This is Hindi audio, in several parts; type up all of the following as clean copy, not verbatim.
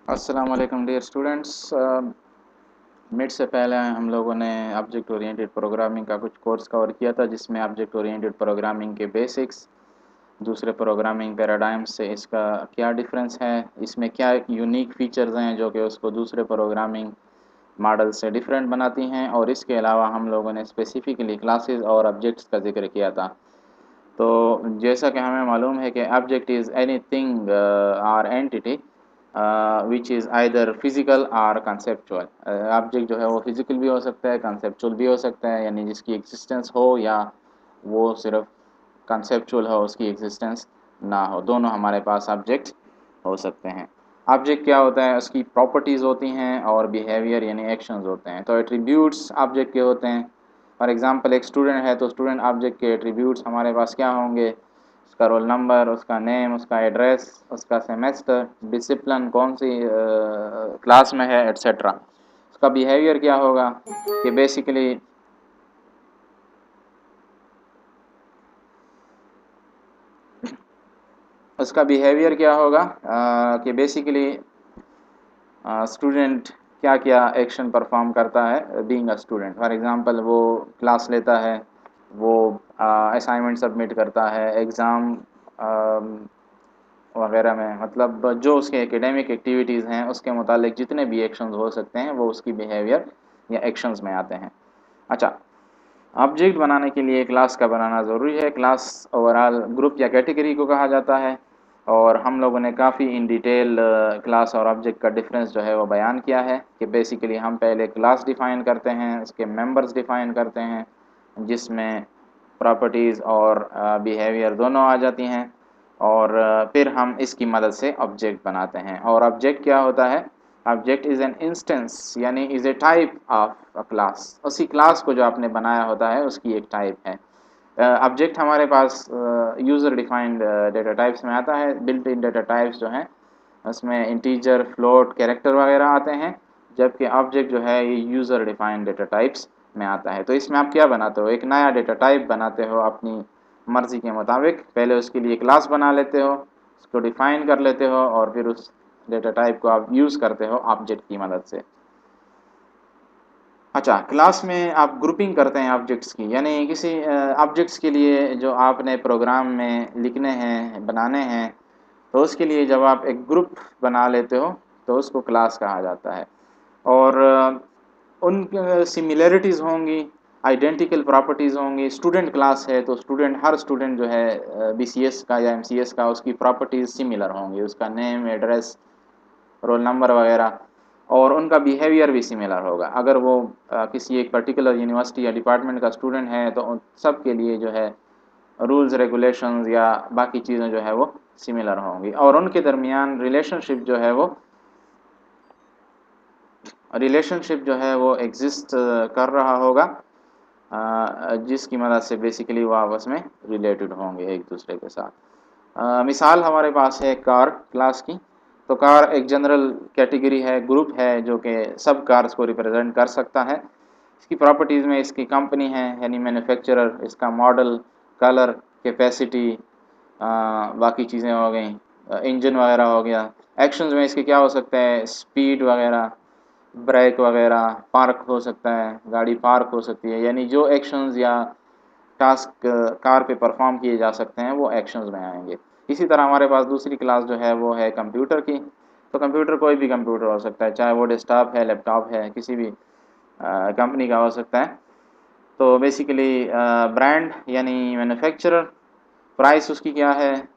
अस्सलाम वालेकुम डियर स्टूडेंट्स। मिड से पहले हम लोगों ने ऑब्जेक्ट ओरिएंटेड प्रोग्रामिंग का कुछ कोर्स कवर किया था, जिसमें ऑब्जेक्ट ओरिएंटेड प्रोग्रामिंग के बेसिक्स, दूसरे प्रोग्रामिंग पैराडाइम्स से इसका क्या डिफरेंस है, इसमें क्या यूनिक फीचर्स हैं जो कि उसको दूसरे प्रोग्रामिंग मॉडल से डिफरेंट बनाती हैं, और इसके अलावा हम लोगों ने स्पेसिफिकली क्लासेस और ऑब्जेक्ट्स का जिक्र किया था। तो जैसा कि हमें मालूम है कि ऑब्जेक्ट इज़ एनीथिंग और entity which is either physical और कंसेप्चुअल। ऑब्जेक्ट जो है वो फिजिकल भी हो सकता है, कंसेप्चुअल भी हो सकता है, यानी जिसकी एग्जिस्टेंस हो या वो सिर्फ कंसेप्चुअल हो, उसकी एग्जिस्टेंस ना हो, दोनों हमारे पास ऑब्जेक्ट हो सकते हैं। ऑब्जेक्ट क्या होता है, उसकी प्रॉपर्टीज़ होती हैं और बिहेवियर यानी एक्शंस होते हैं। तो एट्रीब्यूट्स ऑब्जेक्ट के होते हैं। फॉर एग्जांपल एक स्टूडेंट है तो स्टूडेंट ऑब्जेक्ट के एट्रीब्यूट्स हमारे पास क्या होंगे, उसका रोल नंबर, उसका नेम, उसका एड्रेस, उसका सेमेस्टर, डिसिप्लिन कौन सी क्लास में है, एट्सेट्रा। उसका बिहेवियर क्या होगा कि बेसिकली उसका बिहेवियर क्या होगा कि बेसिकली स्टूडेंट क्या क्या एक्शन परफॉर्म करता है being a student. For example वो क्लास लेता है, वो असाइनमेंट सबमिट करता है, एग्ज़ाम वगैरह में, मतलब जो उसके एकेडमिक एक्टिविटीज़ हैं उसके मुतालिक जितने भी एक्शंस हो सकते हैं वो उसकी बिहेवियर या एक्शंस में आते हैं। अच्छा, ऑब्जेक्ट बनाने के लिए क्लास का बनाना ज़रूरी है। क्लास ओवरऑल ग्रुप या कैटेगरी को कहा जाता है, और हम लोगों ने काफ़ी इन डिटेल क्लास और ऑब्जेक्ट का डिफरेंस जो है वो बयान किया है कि बेसिकली हम पहले क्लास डिफ़ाइन करते हैं, उसके मेंबर्स डिफ़ाइन करते हैं, जिसमें प्रॉपर्टीज़ और बिहेवियर दोनों आ जाती हैं, और फिर हम इसकी मदद से ऑब्जेक्ट बनाते हैं। और ऑब्जेक्ट क्या होता है, ऑब्जेक्ट इज़ एन इंस्टेंस यानी is a type of a class. उसी क्लास को जो आपने बनाया होता है उसकी एक टाइप है। ऑब्जेक्ट हमारे पास यूज़र डिफाइंड डेटा टाइप्स में आता है। बिल्ट इन डेटा टाइप्स जो हैं उसमें इंटीजर, फ्लोट, कैरेक्टर वगैरह आते हैं, जबकि ऑब्जेक्ट जो है ये यूज़र डिफाइंड डेटा टाइप्स में आता है। तो इसमें आप क्या बनाते हो, एक नया डेटा टाइप बनाते हो अपनी मर्ज़ी के मुताबिक। पहले उसके लिए क्लास बना लेते हो, उसको डिफ़ाइन कर लेते हो, और फिर उस डेटा टाइप को आप यूज़ करते हो ऑब्जेक्ट की मदद से। अच्छा, क्लास में आप ग्रुपिंग करते हैं ऑब्जेक्ट्स की, यानी किसी ऑब्जेक्ट्स के लिए जो आपने प्रोग्राम में लिखने हैं, बनाने हैं, तो उसके लिए जब आप एक ग्रुप बना लेते हो तो उसको क्लास कहा जाता है। और उन सिमिलैरिटीज़ होंगी, आइडेंटिकल प्रॉपर्टीज़ होंगी। स्टूडेंट क्लास है तो स्टूडेंट, हर स्टूडेंट जो है बीसीएस का या एमसीएस का, उसकी प्रॉपर्टीज़ सिमिलर होंगी, उसका नेम, एड्रेस, रोल नंबर वगैरह, और उनका बिहेवियर भी सिमिलर होगा। अगर वो किसी एक पर्टिकुलर यूनिवर्सिटी या डिपार्टमेंट का स्टूडेंट है तो उन सब के लिए जो है रूल्स, रेगुलेशंस या बाकी चीज़ें जो है वो सिमिलर होंगी, और उनके दरमियान रिलेशनशिप जो है वो एग्जिस्ट कर रहा होगा, जिसकी मदद से बेसिकली वो आपस में रिलेटेड होंगे एक दूसरे के साथ। मिसाल हमारे पास है कार क्लास की। तो कार एक जनरल कैटेगरी है, ग्रुप है जो कि सब कार्स को रिप्रेजेंट कर सकता है। इसकी प्रॉपर्टीज़ में इसकी कंपनी है यानी मैन्युफैक्चरर, इसका मॉडल, कलर, कैपेसिटी, बाकी चीज़ें हो गई, इंजन वगैरह हो गया। एक्शंस में इसके क्या हो सकता है, स्पीड वगैरह, ब्रेक वगैरह, पार्क हो सकता है, गाड़ी पार्क हो सकती है, यानी जो एक्शंस या टास्क कार पे परफॉर्म किए जा सकते हैं वो एक्शंस में आएंगे। इसी तरह हमारे पास दूसरी क्लास जो है वो है कंप्यूटर की। तो कंप्यूटर कोई भी कंप्यूटर हो सकता है, चाहे वो डेस्कटॉप है, लैपटॉप है, किसी भी कंपनी का हो सकता है। तो बेसिकली ब्रांड यानी मैन्युफैक्चरर, प्राइस उसकी क्या है,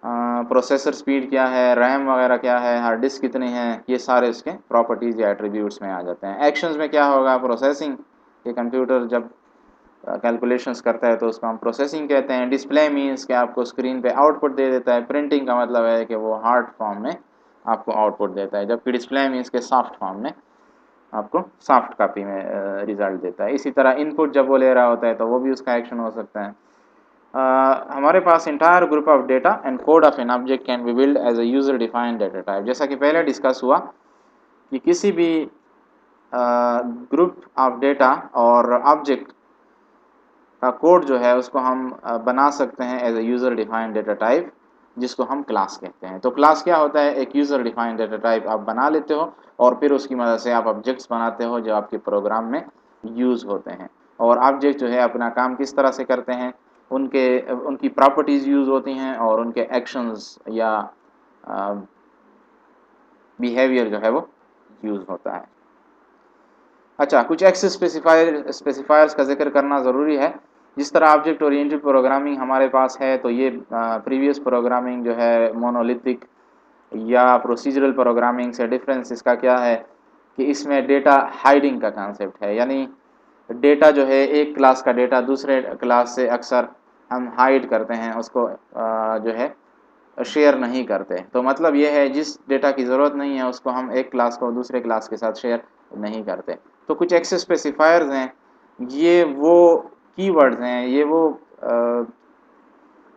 प्रोसेसर स्पीड क्या है, रैम वगैरह क्या है, हार्ड डिस्क कितनी है, ये सारे उसके प्रॉपर्टीज़ या एट्रीब्यूट्स में आ जाते हैं। एक्शंस में क्या होगा, प्रोसेसिंग, ये कंप्यूटर जब कैलकुलेशंस करता है तो उसको हम प्रोसेसिंग कहते हैं। डिस्प्ले मीन्स कि आपको स्क्रीन पे आउटपुट दे देता है। प्रिंटिंग का मतलब है कि वो हार्ड फॉर्म में आपको आउटपुट देता है, जबकि डिस्प्ले मीन्स के सॉफ्ट फॉर्म में आपको सॉफ्ट कॉपी में रिजल्ट देता है। इसी तरह इनपुट जब वो ले रहा होता है तो वो भी उसका एक्शन हो सकता है। हमारे पास entire group of data and code of an object can be build as a user defined data type. जैसा कि पहले डिस्कस हुआ कि किसी भी ग्रुप ऑफ डेटा और ऑब्जेक्ट का कोड जो है उसको हम बना सकते हैं as a user defined data type, जिसको हम क्लास कहते हैं। तो क्लास क्या होता है? एक यूज़र डिफाइंड डेटा टाइप आप बना लेते हो और फिर उसकी मदद से आप ऑब्जेक्ट्स बनाते हो जो आपके प्रोग्राम में यूज़ होते हैं। और ऑब्जेक्ट जो है अपना काम किस तरह से करते हैं, उनकी प्रॉपर्टीज़ यूज़ होती हैं और उनके एक्शंस या बिहेवियर जो है वो यूज़ होता है। अच्छा, कुछ एक्सेस स्पेसिफायर्स का जिक्र करना ज़रूरी है। जिस तरह ऑब्जेक्ट ओरिएंटेड प्रोग्रामिंग हमारे पास है, तो ये प्रीवियस प्रोग्रामिंग जो है मोनोलिथिक या प्रोसीजरल प्रोग्रामिंग से डिफरेंस इसका क्या है कि इसमें डेटा हाइडिंग का कंसेप्ट है। यानी डेटा जो है, एक क्लास का डेटा दूसरे क्लास से अक्सर हम हाइड करते हैं, उसको जो है शेयर नहीं करते। तो मतलब ये है, जिस डेटा की ज़रूरत नहीं है उसको हम एक क्लास को दूसरे क्लास के साथ शेयर नहीं करते। तो कुछ एक्सेस स्पेसिफायर्स हैं, ये वो कीवर्ड्स हैं, ये वो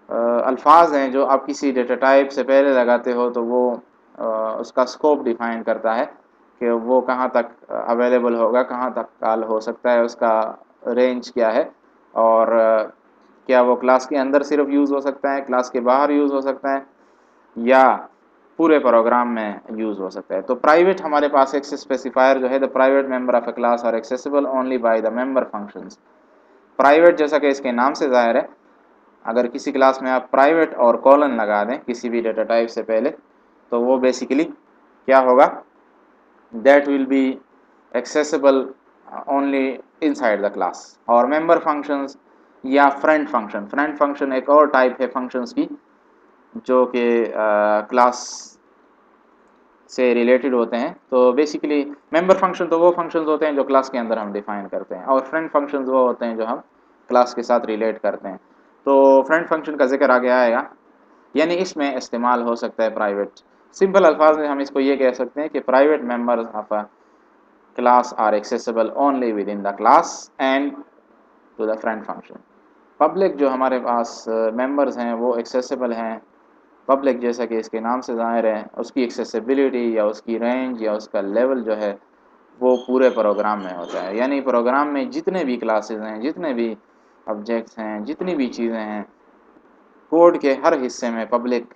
अल्फाज हैं जो आप किसी डेटा टाइप से पहले लगाते हो, तो वो उसका स्कोप डिफाइन करता है कि वो कहाँ तक अवेलेबल होगा, कहाँ तक कॉल हो सकता है, उसका रेंज क्या है, और क्या वो क्लास के अंदर सिर्फ यूज़ हो सकता है, क्लास के बाहर यूज़ हो सकता है, या पूरे प्रोग्राम में यूज़ हो सकता है। तो प्राइवेट हमारे पास एक्सेस स्पेसिफायर जो है, the private member of a class are accessible only by the member functions. Private जैसा कि इसके नाम से ज़ाहिर है, अगर किसी क्लास में आप प्राइवेट और कॉलन लगा दें किसी भी डेटा टाइप से पहले, तो वो बेसिकली क्या होगा, that will be accessible only inside the class. और मेंबर फंक्शंस या फ्रेंड फंक्शन एक और टाइप है फंक्शंस की जो कि क्लास से रिलेटेड होते हैं। तो बेसिकली मेंबर फंक्शन तो वो फंक्शंस होते हैं जो क्लास के अंदर हम डिफाइन करते हैं, और फ्रेंड फंक्शंस वो होते हैं जो हम क्लास के साथ रिलेट करते हैं। तो फ्रेंड फंक्शन का जिक्र आगे आएगा, यानी इसमें इस्तेमाल हो सकता है प्राइवेट। सिंपल अल्फाज में हम इसको ये कह सकते हैं कि private members of a class are accessible only within the class and to the friend function. Public जो हमारे पास मेंबर्स हैं वो एक्सेसिबल हैं। पब्लिक जैसा कि इसके नाम से ज़ाहिर है, उसकी एक्सेसिबिलिटी या उसकी रेंज या उसका लेवल जो है वो पूरे प्रोग्राम में होता है। यानी प्रोग्राम में जितने भी क्लासेस हैं, जितने भी ऑब्जेक्ट्स हैं, जितनी भी चीज़ें हैं, कोड के हर हिस्से में पब्लिक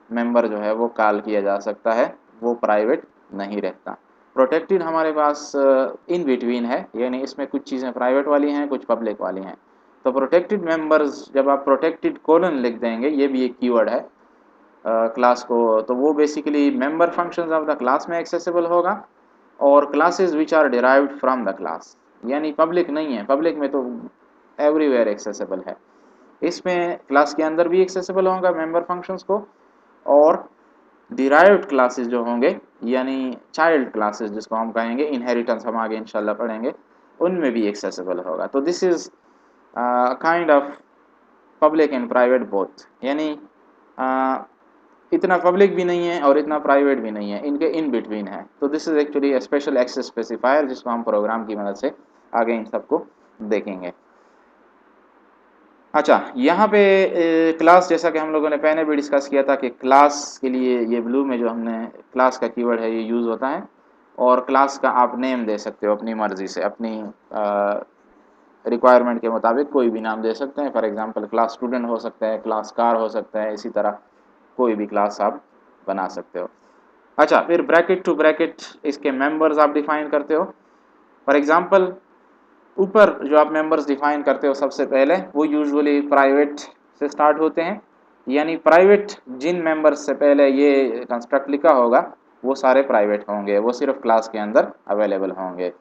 मेंबर जो है वो कॉल किया जा सकता है, वो प्राइवेट नहीं रहता। प्रोटेक्टेड हमारे पास इन बिटवीन है, यानी इसमें कुछ चीज़ें प्राइवेट वाली हैं, कुछ पब्लिक वाली हैं। तो प्रोटेक्टेड मेंबर्स, जब आप प्रोटेक्टेड कोलन लिख देंगे, ये भी एक कीवर्ड है क्लास को, तो वो basically member functions of the class में एक्सेसिबल होगा, और classes which are derived from the class, यानी पब्लिक नहीं है। पब्लिक में तो एवरीवेयर एक्सेसिबल है, इसमें क्लास के अंदर भी एक्सेसिबल होगा मेंबर फंक्शंस को, और डिराइव्ड क्लासेस जो होंगे, यानी चाइल्ड क्लासेस जिसको हम कहेंगे, इनहेरिटेंस हम आगे इंशाल्लाह पढ़ेंगे, उनमें भी एक्सेसिबल होगा। तो this is kind of public and private both, यानी इतना पब्लिक भी नहीं है और इतना प्राइवेट भी नहीं है, इनके इन बिटवीन है। तो this is actually special access specifier, जिसको हम प्रोग्राम की मदद से आगे इन सबको देखेंगे। अच्छा, यहाँ पे क्लास, जैसा कि हम लोगों ने पहले भी डिस्कस किया था कि क्लास के लिए ये ब्लू में जो हमने क्लास का कीवर्ड है ये यूज़ होता है, और क्लास का आप नेम दे सकते हो अपनी मर्ज़ी से, अपनी रिक्वायरमेंट के मुताबिक कोई भी नाम दे सकते हैं। फॉर एग्जांपल क्लास स्टूडेंट हो सकता है, क्लास कार हो सकता है, इसी तरह कोई भी क्लास आप बना सकते हो। अच्छा, फिर ब्रैकेट टू ब्रैकेट इसके मेंबर्स आप डिफाइन करते हो। फॉर एग्जांपल ऊपर जो आप मेंबर्स डिफाइन करते हो सबसे पहले, वो यूजुअली प्राइवेट से स्टार्ट होते हैं, यानी प्राइवेट जिन मेंबर्स से पहले ये कंस्ट्रक्ट लिखा होगा वो सारे प्राइवेट होंगे, वो सिर्फ क्लास के अंदर अवेलेबल होंगे।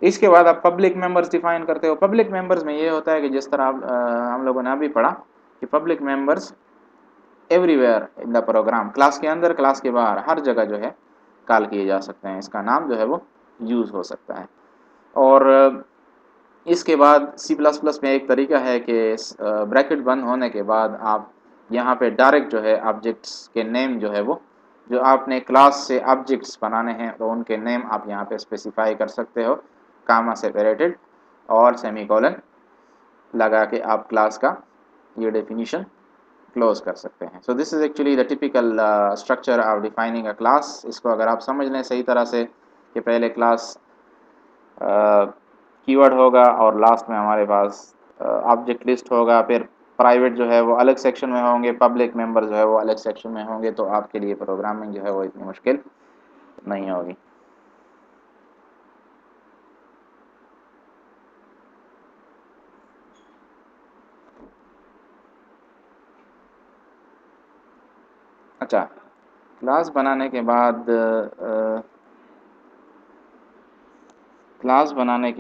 इसके बाद आप पब्लिक मेंबर्स डिफाइन करते हो। पब्लिक मेंबर्स में ये होता है कि जिस तरह हम लोगों ने अभी पढ़ा कि public members everywhere in the program, class के अंदर क्लास के बाहर हर जगह जो है कॉल किए जा सकते हैं, इसका नाम जो है वो यूज़ हो सकता है। और इसके बाद C++ में एक तरीका है कि ब्रैकेट बंद होने के बाद आप यहाँ पे डायरेक्ट जो है ऑब्जेक्ट्स के नेम जो है वो, जो आपने क्लास से ऑब्जेक्ट्स बनाने हैं तो उनके नेम आप यहाँ पे स्पेसिफाई कर सकते हो, कामा सेपरेटेड और सेमीकोलन लगा के आप क्लास का ये डेफिनीशन क्लोज कर सकते हैं। So this is actually the typical structure of defining a class. इसको अगर आप समझ लें सही तरह से कि पहले क्लास कीवर्ड होगा और लास्ट में हमारे पास ऑब्जेक्ट लिस्ट होगा, फिर प्राइवेट जो है वो अलग सेक्शन में होंगे, पब्लिक मेंबर जो है वो अलग सेक्शन में होंगे, तो आपके लिए प्रोग्रामिंग जो है वो इतनी मुश्किल नहीं होगी। अच्छा, क्लास बनाने के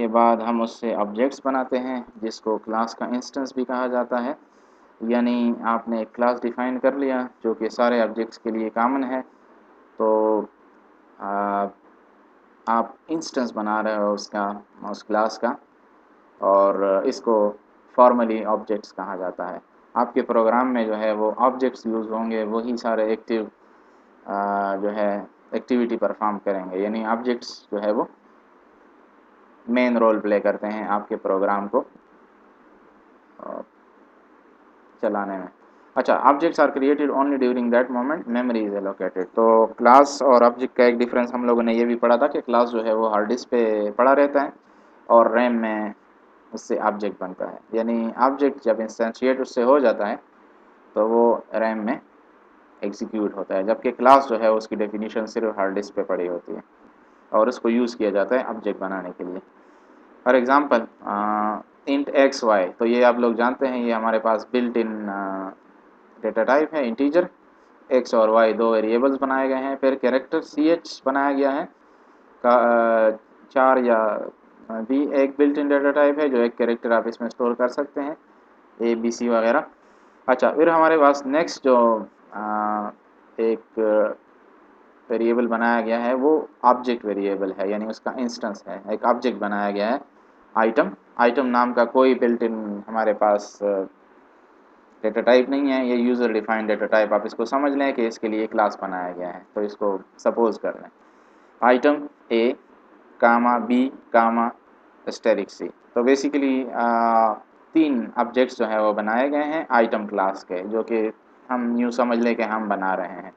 बाद हम उससे ऑब्जेक्ट्स बनाते हैं, जिसको क्लास का इंस्टेंस भी कहा जाता है। यानी आपने एक क्लास डिफाइन कर लिया जो कि सारे ऑब्जेक्ट्स के लिए कॉमन है, तो आ, आप इंस्टेंस बना रहे हो उसका, उस क्लास का, और इसको फॉर्मली ऑब्जेक्ट्स कहा जाता है। आपके प्रोग्राम में जो है वो ऑब्जेक्ट्स यूज़ होंगे, वही सारे एक्टिव जो है एक्टिविटी परफॉर्म करेंगे, यानी ऑब्जेक्ट्स जो है वो मेन रोल प्ले करते हैं आपके प्रोग्राम को चलाने में। अच्छा, objects are created only during that moment memory is allocated. तो क्लास और ऑब्जेक्ट का एक डिफरेंस हम लोगों ने ये भी पढ़ा था कि क्लास जो है वो हार्ड डिस्क पे पड़ा रहता है और रैम में उससे ऑब्जेक्ट बनता है, यानी ऑब्जेक्ट जब इंस्टेंशिएट उससे हो जाता है तो वो रैम में एग्जीक्यूट होता है, जबकि क्लास जो है उसकी डेफिनेशन सिर्फ हार्ड डिस्क पे पड़ी होती है और उसको यूज़ किया जाता है ऑब्जेक्ट बनाने के लिए। For example int x y, तो ये आप लोग जानते हैं, ये हमारे पास बिल्ट इन डेटा टाइप है, इंटीजर। एक्स और वाई दो वेरिएबल्स बनाए गए हैं, फिर कैरेक्टर सी एच बनाया गया है का 4 या भी एक बिल्ट इन डेटा टाइप है, जो एक कैरेक्टर आप इसमें स्टोर कर सकते हैं, ए बी सी वगैरह। अच्छा, फिर हमारे पास नेक्स्ट जो एक वेरिएबल बनाया गया है वो ऑब्जेक्ट वेरिएबल है, यानी उसका इंस्टेंस है, एक ऑब्जेक्ट बनाया गया है आइटम। आइटम नाम का कोई बिल्ट इन हमारे पास डेटा टाइप नहीं है, ये यूज़र डिफाइंड डेटा टाइप, आप इसको समझ लें कि इसके लिए क्लास बनाया गया है। तो इसको सपोज कर लें आइटम ए कामा बी कामा एस्टेरिक सी। तो बेसिकली 3 ऑब्जेक्ट्स जो है वो बनाए गए हैं आइटम क्लास के, जो कि हम यूँ समझ लें कि हम बना रहे हैं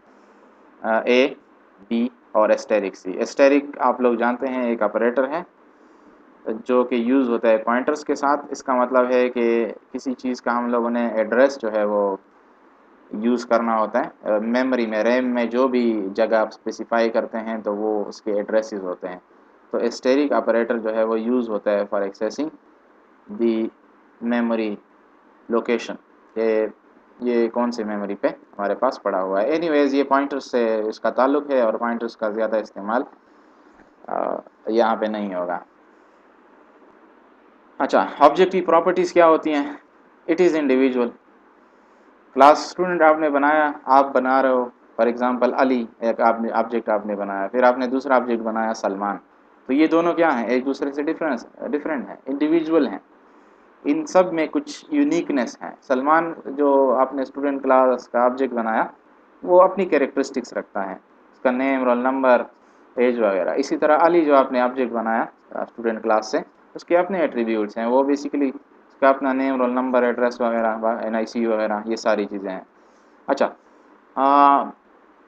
ए बी और एस्टेरिक सी। एस्टेरिक आप लोग जानते हैं एक ऑपरेटर है जो कि यूज़ होता है पॉइंटर्स के साथ। इसका मतलब है कि किसी चीज़ का हम लोगों ने एड्रेस जो है वो यूज़ करना होता है मेमोरी में, रैम में जो भी जगह आप स्पेसिफाई करते हैं तो वो उसके एड्रेसेस होते हैं। तो एस्टेरिक ऑपरेटर जो है वो यूज़ होता है for accessing the memory location, ये कौन सी मेमोरी पे हमारे पास पड़ा हुआ है। एनीवेज, ये पॉइंटर्स से इसका ताल्लुक है और पॉइंटर्स का ज़्यादा इस्तेमाल यहाँ पे नहीं होगा। अच्छा, ऑब्जेक्ट की प्रॉपर्टीज़ क्या होती हैं? It is individual. Class student आपने बनाया, आप बना रहे हो फॉर एग्जांपल अली, एक आपने ऑब्जेक्ट आपने बनाया, फिर आपने दूसरा ऑब्जेक्ट बनाया सलमान। तो ये दोनों क्या हैं? एक दूसरे से डिफरेंट हैं, इंडिविजुअल हैं। इन सब में कुछ यूनिकनेस है। सलमान जो आपने स्टूडेंट क्लास का ऑब्जेक्ट बनाया वो अपनी कैरेक्टरिस्टिक्स रखता है, उसका नेम, रोल नंबर, एज वगैरह। इसी तरह अली जो आपने ऑब्जेक्ट बनाया स्टूडेंट क्लास से, उसके अपने एट्रीब्यूट्स हैं, वो बेसिकली उसका अपना नेम, रोल नंबर, एड्रेस वगैरह, NIC वगैरह, ये सारी चीज़ें हैं। अच्छा,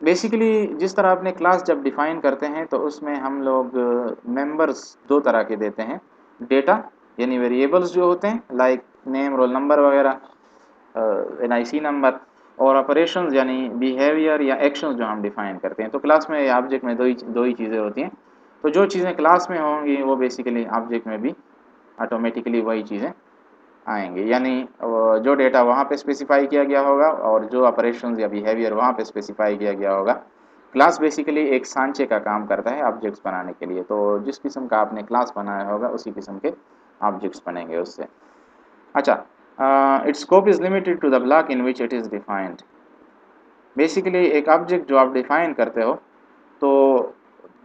बेसिकली जिस तरह अपने क्लास जब डिफ़ाइन करते हैं तो उसमें हम लोग मेंबर्स दो तरह के देते हैं। डेटा यानी वेरिएबल्स जो होते हैं लाइक नेम, रोल नंबर वगैरह, NIC नंबर, और ऑपरेशंस यानी बिहेवियर या एक्शंस जो हम डिफ़ाइन करते हैं। तो क्लास में या ऑब्जेक्ट में दो ही चीज़ें होती हैं। तो जो चीज़ें क्लास में होंगी वो बेसिकली ऑब्जेक्ट में भी ऑटोमेटिकली वही चीज़ें आएंगे, यानी जो डेटा वहाँ पे स्पेसिफाई किया गया होगा और जो ऑपरेशंस या बिहेवियर वहाँ पे स्पेसिफाई किया गया होगा। क्लास बेसिकली एक सांचे का काम करता है ऑब्जेक्ट्स बनाने के लिए, तो जिस किस्म का आपने क्लास बनाया होगा उसी किस्म के ऑब्जेक्ट्स बनेंगे उससे। अच्छा, it's scope is limited to the block in which it is defined. Basically एक ऑब्जेक्ट जो आप डिफाइन करते हो, तो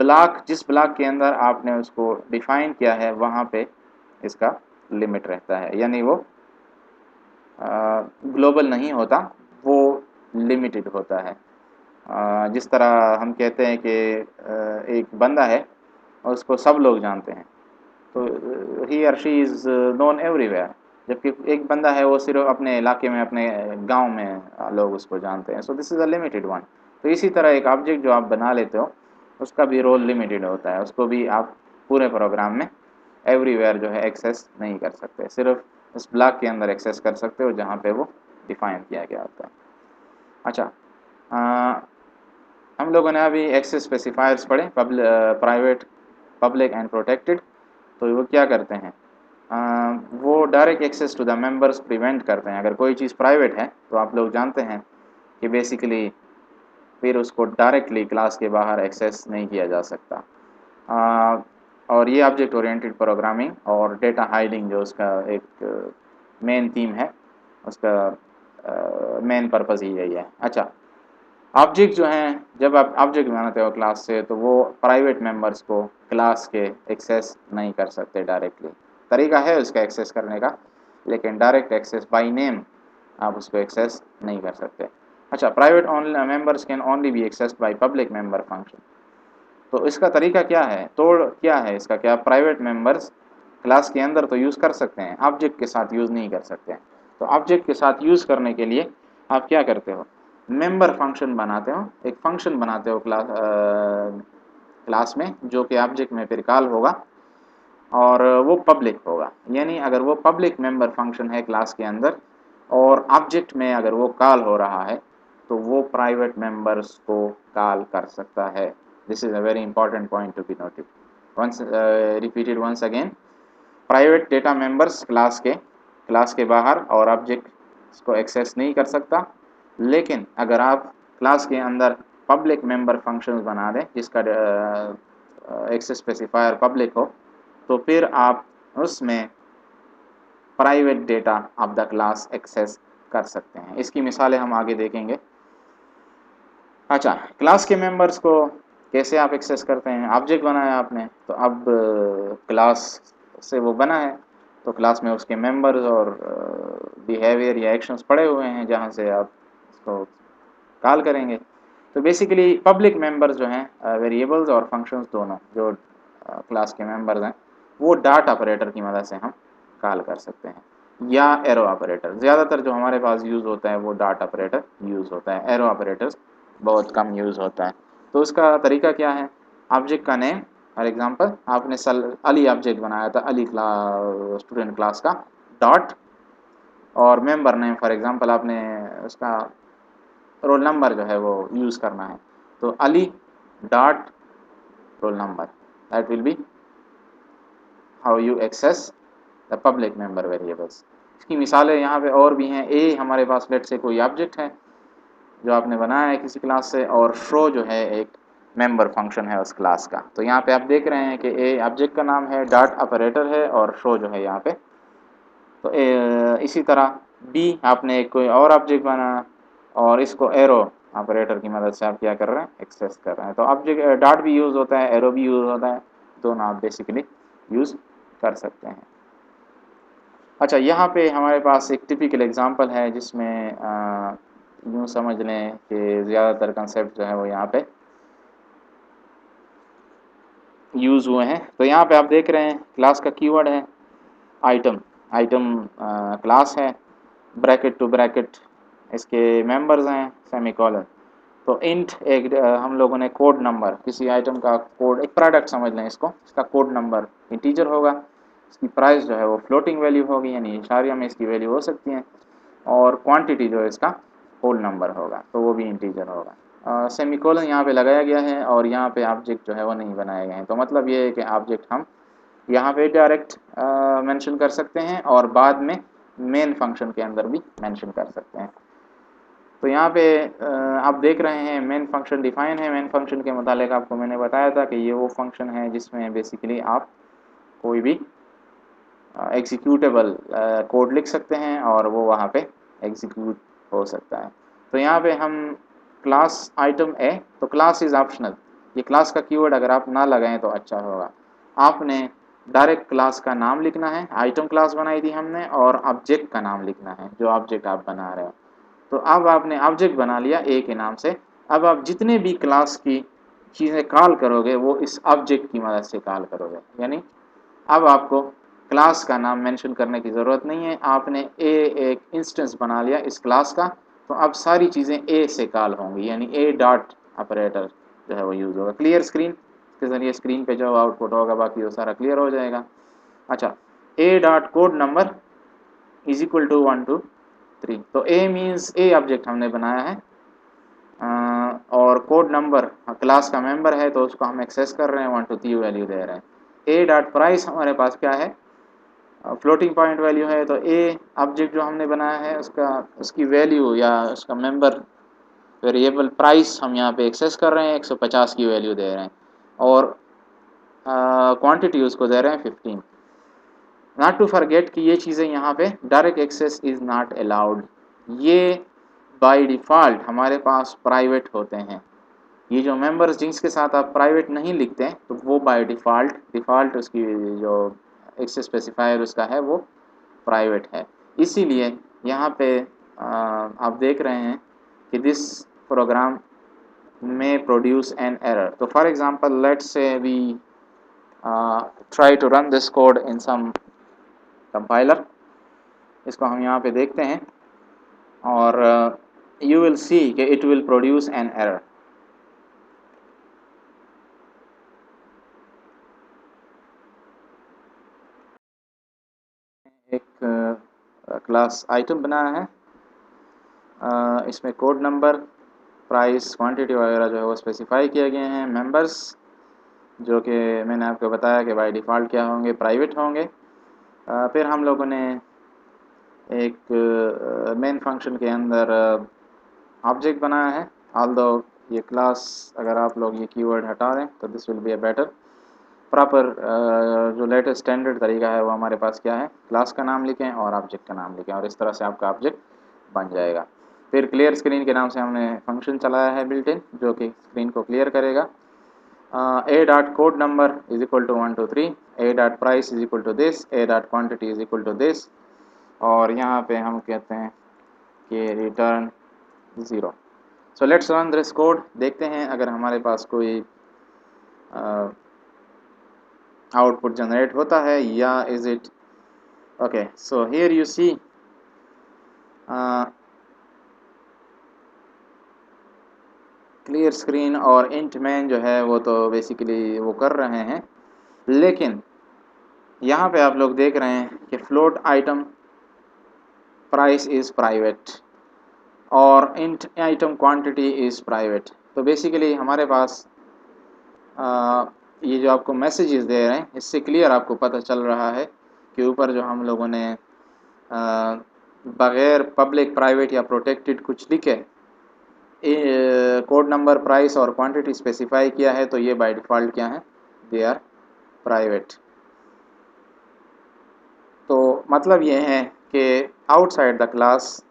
ब्लॉक, जिस ब्लॉक के अंदर आपने उसको डिफाइन किया है वहाँ पे इसका लिमिट रहता है, यानी वो ग्लोबल नहीं होता, वो लिमिटेड होता है। जिस तरह हम कहते हैं कि एक बंदा है और उसको सब लोग जानते हैं, तो ही और शी इज़ नोन एवरीवेयर, जबकि एक बंदा है वो सिर्फ अपने इलाके में, अपने गांव में लोग उसको जानते हैं। So this is a limited one. तो इसी तरह एक ऑब्जेक्ट जो आप बना लेते हो उसका भी रोल लिमिटेड होता है, उसको भी आप पूरे प्रोग्राम में एवरीवेयर जो है एक्सेस नहीं कर सकते, सिर्फ इस ब्लॉक के अंदर एक्सेस कर सकते हो जहाँ पे वो डिफाइन किया गया होता है। अच्छा, हम लोगों ने अभी एक्सेस स्पेसिफायर्स पढ़े, प्राइवेट, पब्लिक एंड प्रोटेक्टेड। तो वो क्या करते हैं, वो direct access to the members prevent करते हैं। अगर कोई चीज़ प्राइवेट है तो आप लोग जानते हैं कि बेसिकली फिर उसको डायरेक्टली क्लास के बाहर एक्सेस नहीं किया जा सकता। और ये ऑब्जेक्ट ओरिएंटेड प्रोग्रामिंग और डेटा हाइडिंग जो उसका एक मेन थीम है, उसका मेन पर्पज़ ही यही है। अच्छा, ऑब्जेक्ट जो हैं, जब आप ऑब्जेक्ट बनाते हो क्लास से तो वो प्राइवेट मेंबर्स को क्लास के एक्सेस नहीं कर सकते डायरेक्टली। तरीका है उसका एक्सेस करने का, लेकिन डायरेक्ट एक्सेस बाय नेम आप उसको एक्सेस नहीं कर सकते। अच्छा, private members can only B accessed by public member function. तो इसका तरीका क्या है, तोड़ क्या है इसका, क्या प्राइवेट मेंबर्स क्लास के अंदर तो यूज़ कर सकते हैं, ऑब्जेक्ट के साथ यूज़ नहीं कर सकते हैं। तो ऑब्जेक्ट के साथ यूज़ करने के लिए आप क्या करते हो, मेंबर फंक्शन बनाते हो, एक फंक्शन बनाते हो क्लास में, जो कि ऑब्जेक्ट में फिर कॉल होगा और वो पब्लिक होगा। यानी अगर वो पब्लिक मेंबर फंक्शन है क्लास के अंदर और ऑब्जेक्ट में अगर वो कॉल हो रहा है तो वो प्राइवेट मेंबर्स को कॉल कर सकता है। This is a very important point to be noted. Once repeated once again, private data members class के बाहर और ऑब्जेक्ट को एक्सेस नहीं कर सकता। लेकिन अगर आप क्लास के अंदर पब्लिक मेंबर फंक्शंस बना दें जिसका एक्सेस स्पेसिफायर पब्लिक हो, तो फिर आप उसमें private data of the class access कर सकते हैं। इसकी मिसालें हम आगे देखेंगे। अच्छा, क्लास के मेंबर्स को कैसे आप एक्सेस करते हैं, ऑब्जेक्ट बनाया आपने तो अब क्लास से वो बना है तो क्लास में उसके मेंबर्स और बिहेवियर या एक्शंस पड़े हुए हैं जहाँ से आप इसको कॉल करेंगे। तो बेसिकली पब्लिक मेंबर्स जो हैं, वेरिएबल्स और फंक्शंस दोनों जो क्लास के मेंबर्स हैं, वो डॉट ऑपरेटर की मदद से हम कॉल कर सकते हैं या एरो ऑपरेटर। ज़्यादातर जो हमारे पास यूज़ होता है वो डॉट ऑपरेटर यूज़ होता है, एरो ऑपरेटर्स बहुत कम यूज़ होता है। तो उसका तरीका क्या है, ऑब्जेक्ट का नेम, फॉर एग्जांपल आपने अली ऑब्जेक्ट बनाया था, अली स्टूडेंट क्लास का, डॉट, और मेंबर नेम फॉर एग्जांपल आपने उसका रोल नंबर जो है वो यूज़ करना है, तो Ali dot roll number, that will be how you access the public member variables. इसकी मिसालें यहाँ पे और भी हैं। ए हमारे पास लेट से कोई ऑब्जेक्ट है जो आपने बनाया है किसी क्लास से, और शो जो है एक मेंबर फंक्शन है उस क्लास का। तो यहाँ पे आप देख रहे हैं कि ए ऑब्जेक्ट का नाम है, डॉट ऑपरेटर है और शो जो है यहाँ पे। तो इसी तरह बी आपने एक कोई और ऑब्जेक्ट बनाया और इसको एरो ऑपरेटर की मदद से आप क्या कर रहे हैं, एक्सेस कर रहे हैं। तो ऑब्जेक्ट डॉट भी यूज़ होता है, एरो भी यूज़ होता है, दोनों आप बेसिकली यूज़ कर सकते हैं। अच्छा, यहाँ पे हमारे पास एक टिपिकल एग्जांपल है जिसमें यूँ समझ लें कि ज़्यादातर कंसेप्ट जो है वो यहाँ पे यूज़ हुए हैं। तो यहाँ पे आप देख रहे हैं क्लास का कीवर्ड है आइटम, आइटम क्लास है, ब्रैकेट टू ब्रैकेट इसके मेंबर्स हैं, सेमीकोलन। तो इंट एक हम लोगों ने कोड नंबर, किसी आइटम का कोड, एक प्रोडक्ट समझ लें इसको, इसका कोड नंबर इंटीजर होगा, इसकी प्राइस जो है वो फ्लोटिंग वैल्यू होगी, यानी इशारिया में इसकी वैल्यू हो सकती है, और क्वांटिटी जो है इसका होल नंबर होगा तो वो भी इंटीजर होगा। सेमीकोलन यहाँ पे लगाया गया है और यहाँ पे ऑब्जेक्ट जो है वो नहीं बनाए गए हैं। तो मतलब ये है कि ऑब्जेक्ट हम यहाँ पे डायरेक्ट मेंशन कर सकते हैं और बाद में मेन फंक्शन के अंदर भी मेंशन कर सकते हैं। तो यहाँ पे आप देख रहे हैं मेन फंक्शन डिफाइन है। मेन फंक्शन के मुतालिक आपको मैंने बताया था कि ये वो फंक्शन है जिसमें बेसिकली आप कोई भी एग्जीक्यूटेबल कोड लिख सकते हैं और वो वहाँ पे एग्जीक्यूट हो सकता है। तो यहाँ पे हम क्लास आइटम ए, तो क्लास इज़ ऑप्शनल, ये क्लास का कीवर्ड अगर आप ना लगाएं तो अच्छा होगा। आपने डायरेक्ट क्लास का नाम लिखना है, आइटम क्लास बनाई थी हमने, और ऑब्जेक्ट का नाम लिखना है जो ऑब्जेक्ट आप बना रहे हो। तो अब आपने ऑब्जेक्ट बना लिया ए के नाम से, अब आप जितने भी क्लास की चीज़ें कॉल करोगे वो इस ऑब्जेक्ट की मदद से कॉल करोगे। यानी अब आपको क्लास का नाम मेंशन करने की ज़रूरत नहीं है, आपने ए एक इंस्टेंस बना लिया इस क्लास का, तो अब सारी चीज़ें ए से कॉल होंगी, यानी ए डॉट ऑपरेटर जो है वो यूज़ होगा। क्लियर स्क्रीन के ज़रिए स्क्रीन पे जो आउटपुट होगा बाकी वो सारा क्लियर हो जाएगा। अच्छा, a dot code number, is equal to 1 to 3। तो ए मीन्स ए ऑब्जेक्ट हमने बनाया है, और कोड नंबर क्लास का मेंबर है तो उसको हम एक्सेस कर रहे हैं, 1 to 3 वैल्यू दे रहे हैं। ए डॉट प्राइस हमारे पास क्या है, फ्लोटिंग पॉइंट वैल्यू है, तो ए ऑब्जेक्ट जो हमने बनाया है उसकी वैल्यू या उसका मेंबर वेरिएबल प्राइस हम यहाँ पे एक्सेस कर रहे हैं, 150 की वैल्यू दे रहे हैं, और क्वांटिटी उसको दे रहे हैं 15। नॉट टू फॉरगेट कि ये चीज़ें यहाँ पे direct access is not allowed, ये बाय डिफ़ॉल्ट हमारे पास प्राइवेट होते हैं। ये जो मेंबर्स जिनके साथ आप प्राइवेट नहीं लिखते हैं तो वो बाय डिफ़ॉल्ट उसकी जो एक्सेस स्पेसिफायर उसका है वो प्राइवेट है। इसीलिए यहाँ पे आप देख रहे हैं कि दिस प्रोग्राम में प्रोड्यूस एन एरर। तो for example let's say we try to run this code in some compiler. इसको हम यहाँ पे देखते हैं और यू विल सी कि it will produce an error. एक क्लास आइटम बनाया है, इसमें कोड नंबर, प्राइस, क्वांटिटी वगैरह जो है वो स्पेसिफाई किए गए हैं। मेंबर्स जो कि मैंने आपको बताया कि बाय डिफ़ॉल्ट क्या होंगे, प्राइवेट होंगे। फिर हम लोगों ने एक मेन फंक्शन के अंदर ऑब्जेक्ट बनाया है। ऑल्दो ये क्लास अगर आप लोग ये कीवर्ड हटा दें तो this will be a better proper. जो लेटेस्ट स्टैंडर्ड तरीका है वो हमारे पास क्या है, क्लास का नाम लिखें और ऑब्जेक्ट का नाम लिखें, और इस तरह से आपका ऑब्जेक्ट बन जाएगा। फिर क्लियर स्क्रीन के नाम से हमने फंक्शन चलाया है बिल्ट इन, जो कि स्क्रीन को क्लियर करेगा। A dot code number is equal to 1 to 3, a dot price is equal to this, a dot quantity is equal to this, और यहाँ पे हम कहते हैं कि return 0। So let's run this code, देखते हैं अगर हमारे पास कोई आउटपुट जनरेट होता है या is it okay. So here you see clear screen और इंट मैन जो है वो तो बेसिकली वो कर रहे हैं, लेकिन यहाँ पे आप लोग देख रहे हैं कि float item price is private और int item quantity is private. तो बेसिकली हमारे पास ये जो आपको मैसेजेस दे रहे हैं इससे क्लियर आपको पता चल रहा है कि ऊपर जो हम लोगों ने बगैर पब्लिक, प्राइवेट या प्रोटेक्टेड कुछ लिखे कोड नंबर, प्राइस और क्वांटिटी स्पेसिफाई किया है, तो ये बाय डिफ़ॉल्ट क्या है, दे आर प्राइवेट। तो मतलब ये है कि outside the class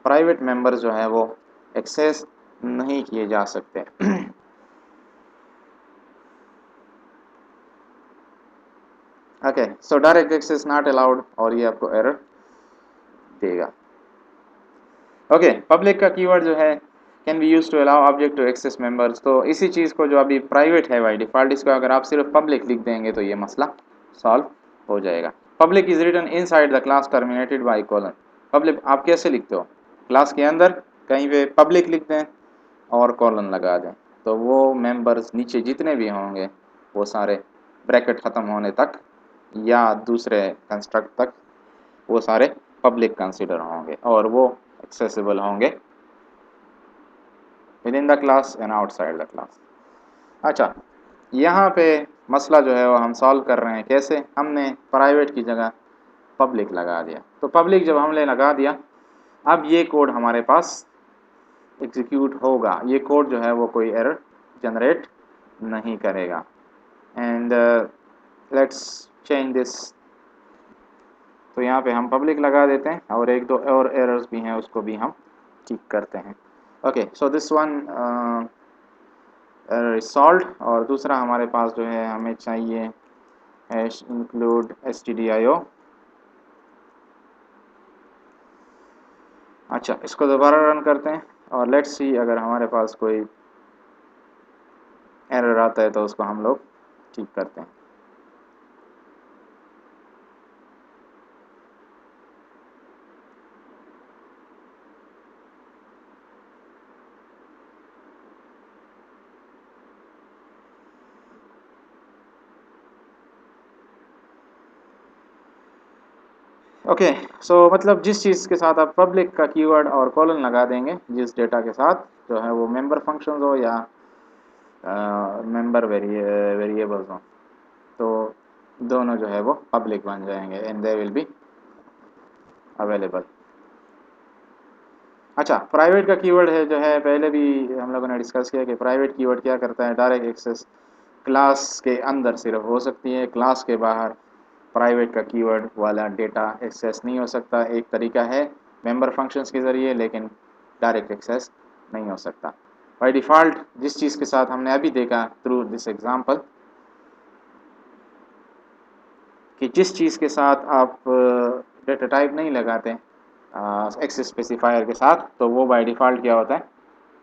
private members जो है वो एक्सेस नहीं किए जा सकते। Okay, so direct access not allowed, और ये आपको एरर देगा। ओके, पब्लिक का कीवर्ड जो है can be use to allow object to access members. तो इसी चीज़ को जो अभी प्राइवेट है बाय डिफ़ॉल्ट, इसको अगर आप सिर्फ पब्लिक लिख देंगे तो ये मसला सॉल्व हो जाएगा। Public is written inside the class terminated by colon. Public आप कैसे लिखते हो, क्लास के अंदर कहीं पे पब्लिक लिख दें और कॉलन लगा दें, तो वो मेंबर्स नीचे जितने भी होंगे वो सारे ब्रैकेट ख़त्म होने तक या दूसरे कंस्ट्रक्ट तक वो सारे पब्लिक कंसिडर होंगे और वो एक्सेसिबल होंगे with in the class and outside the class. अच्छा, यहाँ पे मसला जो है वो हम सॉल्व कर रहे हैं कैसे, हमने प्राइवेट की जगह पब्लिक लगा दिया। तो पब्लिक जब हमने लगा दिया, अब ये कोड हमारे पास एग्जीक्यूट होगा, ये कोड जो है वो कोई एरर जनरेट नहीं करेगा। And let's change this. तो यहाँ पे हम पब्लिक लगा देते हैं और एक दो और एरर्स भी हैं उसको भी हम ठीक करते हैं। Okay, so this one error is solved, और दूसरा हमारे पास जो है हमें चाहिए हैश इंक्लूड stdio। अच्छा, इसको दोबारा रन करते हैं और लेट्स सी अगर हमारे पास कोई एरर आता है तो उसको हम लोग ठीक करते हैं। ओके, सो मतलब जिस चीज़ के साथ आप पब्लिक का कीवर्ड और कॉलन लगा देंगे, जिस डेटा के साथ जो है वो मेंबर फंक्शंस हो या मेंबर वेरिएबल्स हो, तो दोनों जो है वो पब्लिक बन जाएंगे and they will be available. अच्छा, प्राइवेट का कीवर्ड है जो है, पहले भी हम लोगों ने डिस्कस किया कि प्राइवेट कीवर्ड क्या करता है, डायरेक्ट एक्सेस क्लास के अंदर सिर्फ हो सकती है, क्लास के बाहर प्राइवेट का कीवर्ड वाला डेटा एक्सेस नहीं हो सकता। एक तरीका है मेंबर फंक्शंस के ज़रिए, लेकिन डायरेक्ट एक्सेस नहीं हो सकता। बाय डिफ़ॉल्ट जिस चीज़ के साथ हमने अभी देखा थ्रू दिस एग्जांपल कि जिस चीज़ के साथ आप डेटा टाइप नहीं लगाते एक्सेस स्पेसिफायर के साथ, तो वो बाय डिफ़ॉल्ट क्या होता है,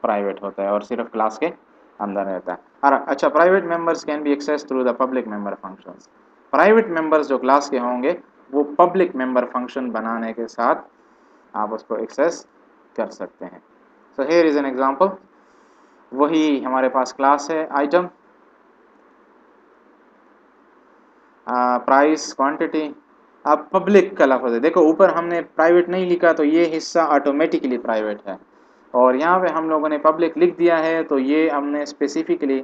प्राइवेट होता है और सिर्फ क्लास के अंदर रहता है। और अच्छा, private members can be access through the public member functions. Private members जो क्लास के होंगे वो पब्लिक मेंबर फंक्शन बनाने के साथ आप उसको एक्सेस कर सकते हैं। So here is an example. वही हमारे पास क्लास है आइटम, प्राइस, क्वांटिटी। अब पब्लिक का लफ्ज़ है, देखो ऊपर हमने प्राइवेट नहीं लिखा तो ये हिस्सा ऑटोमेटिकली प्राइवेट है, और यहाँ पे हम लोगों ने पब्लिक लिख दिया है तो ये हमने स्पेसिफिकली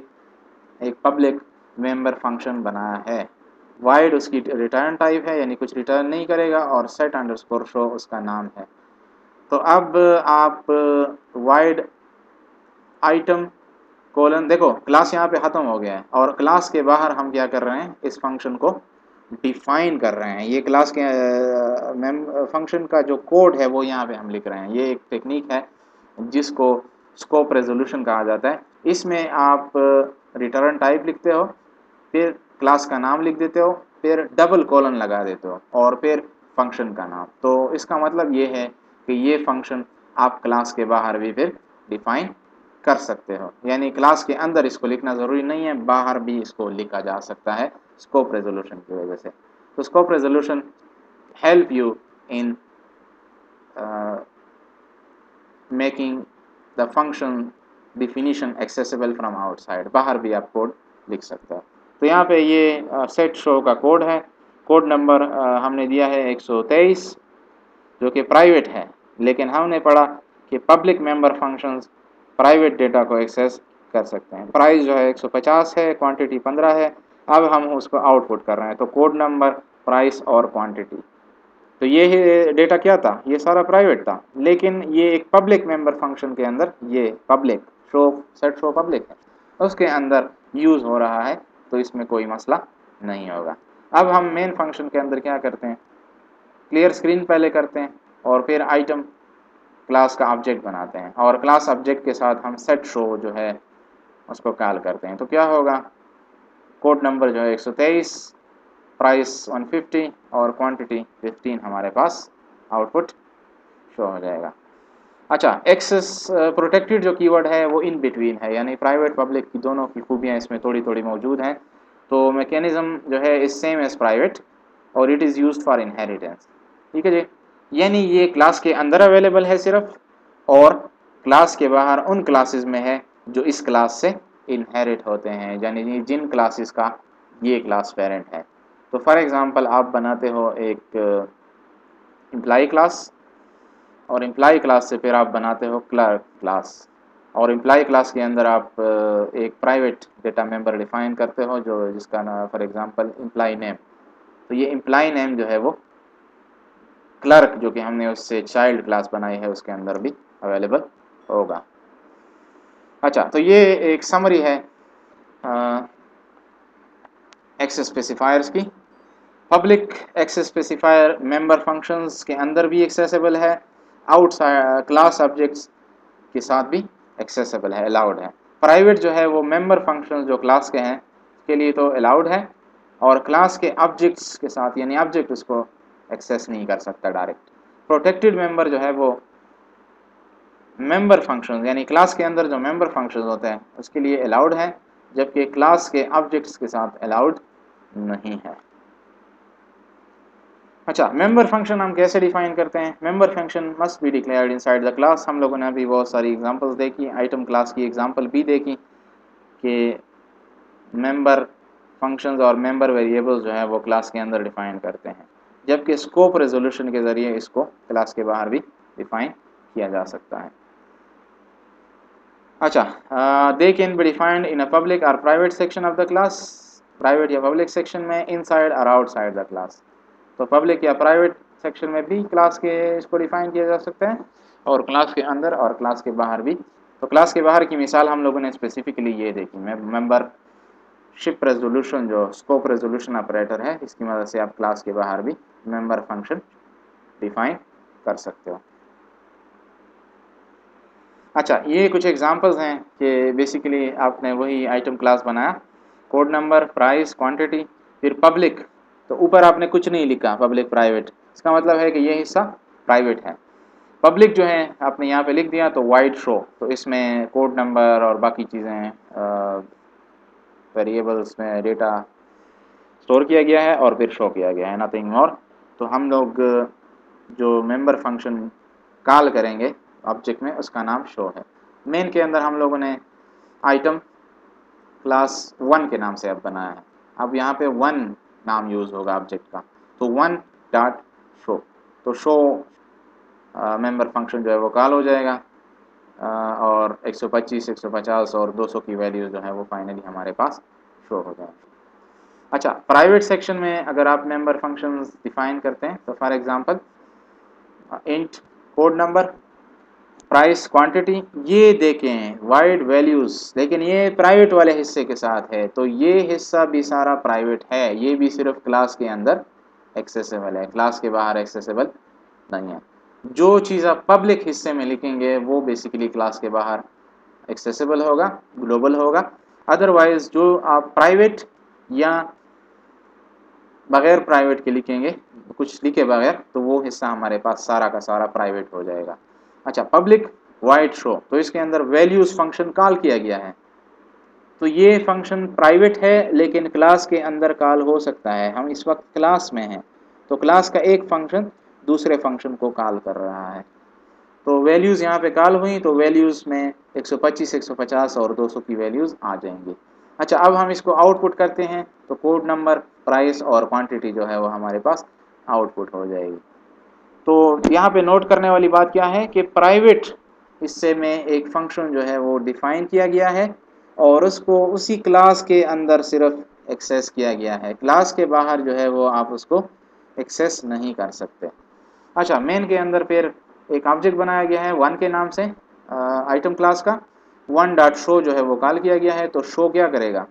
एक पब्लिक मेंबर फंक्शन बनाया है। वाइड उसकी रिटर्न टाइप है, यानी कुछ रिटर्न नहीं करेगा, और सेट अंडरस्कोर शो उसका नाम है। तो अब आप वाइड आइटम कोलन, देखो क्लास यहाँ पे ख़त्म हो गया है और क्लास के बाहर हम क्या कर रहे हैं, इस फंक्शन को डिफाइन कर रहे हैं। ये क्लास के फंक्शन का जो कोड है वो यहाँ पे हम लिख रहे हैं। ये एक टेक्निक है जिसको स्कोप रेजोल्यूशन कहा जाता है। इसमें आप रिटर्न टाइप लिखते हो, फिर क्लास का नाम लिख देते हो, फिर डबल कोलन लगा देते हो और फिर फंक्शन का नाम। तो इसका मतलब ये है कि ये फंक्शन आप क्लास के बाहर भी फिर डिफाइन कर सकते हो, यानी क्लास के अंदर इसको लिखना ज़रूरी नहीं है, बाहर भी इसको लिखा जा सकता है स्कोप रेजोल्यूशन की वजह से। तो scope resolution help you in making the function definition accessible from outside, बाहर भी आप कोड लिख सकते हो। तो यहाँ पे ये सेट शो का कोड है, कोड नंबर हमने दिया है 123, जो कि प्राइवेट है, लेकिन हमने पढ़ा कि public member functions private data को एक्सेस कर सकते हैं। प्राइस जो है 150 है, क्वांटिटी 15 है। अब हम उसको आउटपुट कर रहे हैं, तो कोड नंबर, प्राइस और क्वांटिटी। तो ये डेटा क्या था, ये सारा प्राइवेट था, लेकिन ये एक पब्लिक मेंबर फंक्शन के अंदर ये public show set show public है, उसके अंदर यूज़ हो रहा है, तो इसमें कोई मसला नहीं होगा। अब हम मेन फंक्शन के अंदर क्या करते हैं, क्लियर स्क्रीन पहले करते हैं और फिर आइटम क्लास का ऑब्जेक्ट बनाते हैं, और क्लास ऑब्जेक्ट के साथ हम सेट शो जो है उसको कॉल करते हैं। तो क्या होगा, कोड नंबर जो है 123, प्राइस 150 और क्वांटिटी 15 हमारे पास आउटपुट शो हो जाएगा। अच्छा, एक्सेस प्रोटेक्टेड जो कीवर्ड है वो इन बिटवीन है, यानी प्राइवेट पब्लिक की दोनों की खूबियाँ इसमें थोड़ी थोड़ी मौजूद हैं। तो मैकेनिज्म जो है इज सेम एज प्राइवेट और it is used for inheritance. ठीक है जी, यानी ये क्लास के अंदर अवेलेबल है सिर्फ, और क्लास के बाहर उन क्लासेस में है जो इस क्लास से इनहेरिट होते हैं, यानी जिन क्लासेस का ये क्लास पेरेंट है। तो फॉर एग्जांपल आप बनाते हो एक एम्प्लॉय क्लास, और एम्प्लॉय क्लास से फिर आप बनाते हो क्लर्क क्लास, और एम्प्लॉय क्लास के अंदर आप एक प्राइवेट डेटा मेंबर डिफाइन करते हो जो जिसका ना फॉर एग्जांपल एम्प्लॉय नेम। तो ये एम्प्लॉय नेम जो है वो क्लर्क जो कि हमने उससे चाइल्ड क्लास बनाई है उसके अंदर भी अवेलेबल होगा। अच्छा, तो ये एक समरी है एक्सेस स्पेसिफायर्स की। Public access specifier member functions के अंदर भी एक्सेसिबल है, आउटसाइड क्लास ऑब्जेक्ट्स के साथ भी एक्सेसिबल है, अलाउड है। प्राइवेट जो है वो मेंबर फंक्शंस जो क्लास के हैं के लिए तो अलाउड है, और क्लास के ऑब्जेक्ट्स के साथ यानी ऑब्जेक्ट उसको एक्सेस नहीं कर सकता डायरेक्ट। प्रोटेक्टेड मेंबर जो है वो मेंबर फंक्शंस यानी क्लास के अंदर जो मेंबर फंक्शंस होते हैं उसके लिए अलाउड है, जबकि क्लास के ऑब्जेक्ट्स के साथ अलाउड नहीं है। अच्छा, मेंबर फंक्शन हम कैसे डिफाइन करते हैं, member function must be declared inside the class. हम लोगों ने अभी बहुत सारी एग्जांपल्स देखी, आइटम क्लास की एग्जांपल भी देखी कि मेंबर फंक्शंस और मेंबर वेरिएबल्स जो है वो क्लास के अंदर डिफाइन करते हैं। जबकि स्कोप रेजोल्यूशन के ज़रिए इसको क्लास के बाहर भी डिफाइन किया जा सकता है। अच्छा, they can be defined in a public और private section of the class, private या पब्लिक सेक्शन में, इनसाइड और आउटसाइड द क्लास। तो पब्लिक या प्राइवेट सेक्शन में भी क्लास के इसको डिफाइन किया जा सकता है और क्लास के अंदर और क्लास के बाहर भी। तो क्लास के बाहर की मिसाल हम लोगों ने स्पेसिफिकली ये देखी, मेंबरशिप रेजोल्यूशन जो स्कोप रेजोल्यूशन ऑपरेटर है, इसकी मदद से आप क्लास के बाहर भी मेंबर फंक्शन डिफाइन कर सकते हो। अच्छा, ये कुछ एग्जांपल्स हैं कि बेसिकली आपने वही आइटम क्लास बनाया, कोड नंबर, प्राइस, क्वांटिटी, फिर पब्लिक। तो ऊपर आपने कुछ नहीं लिखा पब्लिक प्राइवेट, इसका मतलब है कि ये हिस्सा प्राइवेट है। पब्लिक जो है आपने यहाँ पे लिख दिया तो वाइड शो, तो इसमें कोड नंबर और बाकी चीज़ें वेरिएबल्स में डेटा स्टोर किया गया है और फिर शो किया गया है, नथिंग मोर। तो हम लोग जो मेंबर फंक्शन कॉल करेंगे ऑब्जेक्ट में, उसका नाम शो है। मेन के अंदर हम लोगों ने आइटम क्लास 1 के नाम से अब बनाया है। अब यहाँ पे 1 नाम यूज़ होगा ऑब्जेक्ट का, तो 1 डॉट शो, तो शो मेंबर फंक्शन जो है वो कॉल हो जाएगा और 125, 150 और 200 की वैल्यू जो है वो फाइनली हमारे पास शो हो जाएगी। अच्छा, प्राइवेट सेक्शन में अगर आप मेंबर फंक्शंस डिफाइन करते हैं तो for example int code number, price, quantity, ये देखें वाइड वैल्यूज़, लेकिन ये प्राइवेट वाले हिस्से के साथ है, तो ये हिस्सा भी सारा प्राइवेट है, ये भी सिर्फ क्लास के अंदर एक्सेसिबल है, क्लास के बाहर एक्सेसिबल नहीं है। जो चीज़ आप पब्लिक हिस्से में लिखेंगे वो बेसिकली क्लास के बाहर एक्सेसिबल होगा, ग्लोबल होगा। अदरवाइज जो आप प्राइवेट या बगैर प्राइवेट के लिखेंगे, कुछ लिखे बगैर, तो वो हिस्सा हमारे पास सारा का सारा प्राइवेट हो जाएगा। अच्छा, पब्लिक वाइड शो, तो इसके अंदर वैल्यूज फंक्शन कॉल किया गया है, तो ये फंक्शन प्राइवेट है लेकिन क्लास के अंदर कॉल हो सकता है। हम इस वक्त क्लास में हैं, तो क्लास का एक फंक्शन दूसरे फंक्शन को कॉल कर रहा है, तो वैल्यूज़ यहाँ पे कॉल हुई, तो वैल्यूज़ में 125, 150 और 200 की वैल्यूज़ आ जाएंगी। अच्छा, अब हम इसको आउटपुट करते हैं, तो कोड नंबर, प्राइस और क्वांटिटी जो है वो हमारे पास आउटपुट हो जाएगी। तो यहाँ पे नोट करने वाली बात क्या है कि प्राइवेट हिस्से में एक फंक्शन जो है वो डिफाइन किया गया है और उसको उसी क्लास के अंदर सिर्फ एक्सेस किया गया है, क्लास के बाहर जो है वो आप उसको एक्सेस नहीं कर सकते। अच्छा, मेन के अंदर फिर एक ऑब्जेक्ट बनाया गया है 1 के नाम से आइटम क्लास का, 1 डॉट शो जो है वो कॉल किया गया है, तो शो क्या करेगा,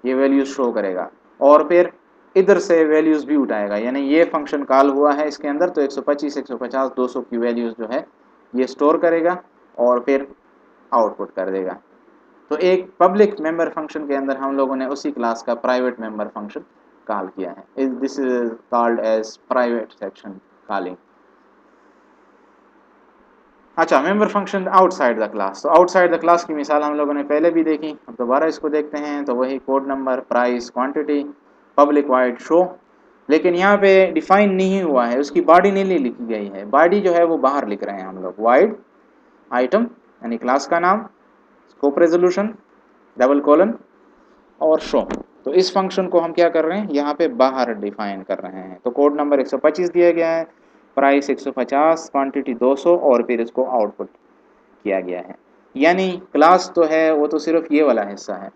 ये वैल्यूज शो करेगा और फिर इधर से वैल्यूज भी उठाएगा, यानी ये फंक्शन कॉल हुआ है इसके अंदर, तो 125, 150, 200 की वैल्यूज जो है ये स्टोर करेगा और फिर आउटपुट कर देगा। तो एक पब्लिक मेंबर फंक्शन के अंदर हम लोगों ने उसी क्लास का प्राइवेट मेंबर फंक्शन कॉल किया है, this is called as private section calling. अच्छा, member function outside the class, तो आउटसाइड द क्लास की मिसाल हम लोगों ने पहले भी देखी, अब दोबारा इसको देखते हैं। तो वही code number, price, quantity, public wide show, लेकिन यहाँ पे डिफाइन नहीं हुआ है, उसकी बॉडी नहीं लिखी गई है, बॉडी जो है वो बाहर लिख रहे हैं हम लोग, वाइड आइटम यानी क्लास का नाम, स्कोप रेजोल्यूशन, डबल कोलन और शो। तो इस फंक्शन को हम क्या कर रहे हैं, यहाँ पे बाहर डिफाइन कर रहे हैं। तो कोड नंबर 125 दिया गया है, प्राइस 150, क्वांटिटी 200 और फिर इसको आउटपुट किया गया है। यानी क्लास तो है वो तो सिर्फ ये वाला हिस्सा है,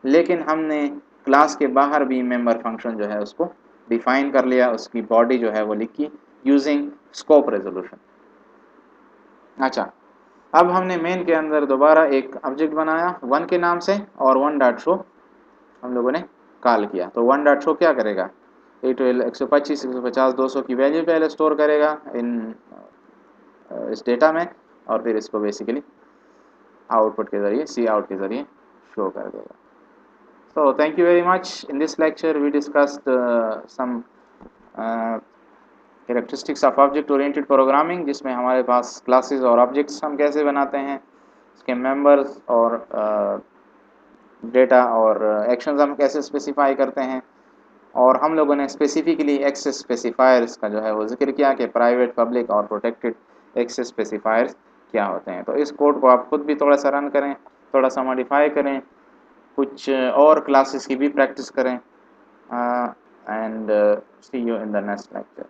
लेकिन हमने क्लास के बाहर भी मेंबर फंक्शन जो है उसको डिफाइन कर लिया, उसकी बॉडी जो है वो लिखी यूजिंग स्कोप रेजोल्यूशन। अच्छा, अब हमने मेन के अंदर दोबारा एक ऑब्जेक्ट बनाया 1 के नाम से और 1 डॉट शो हम लोगों ने कॉल किया। तो 1 डॉट शो क्या करेगा, 125, 150, 200 की वैल्यू पहले स्टोर करेगा इन इस डेटा में और फिर इसको बेसिकली आउटपुट के ज़रिए, सी आउट के ज़रिए शो कर देगा। So thank you very much. In this lecture we discussed some characteristics of object oriented programming, जिसमें हमारे पास क्लासेस और ऑब्जेक्ट्स हम कैसे बनाते हैं, उसके मेंबर्स और डेटा और एक्शंस हम कैसे स्पेसिफाई करते हैं, और हम लोगों ने स्पेसिफिकली एक्सेस स्पेसिफायर्स का जो है वो जिक्र किया कि प्राइवेट, पब्लिक और प्रोटेक्टेड एक्सेस स्पेसिफायर्स क्या होते हैं। तो इस कोड को आप खुद भी थोड़ा सा रन करें, थोड़ा सा मॉडिफाई करें, कुछ और क्लासेस की भी प्रैक्टिस करें, and see you in the next lecture.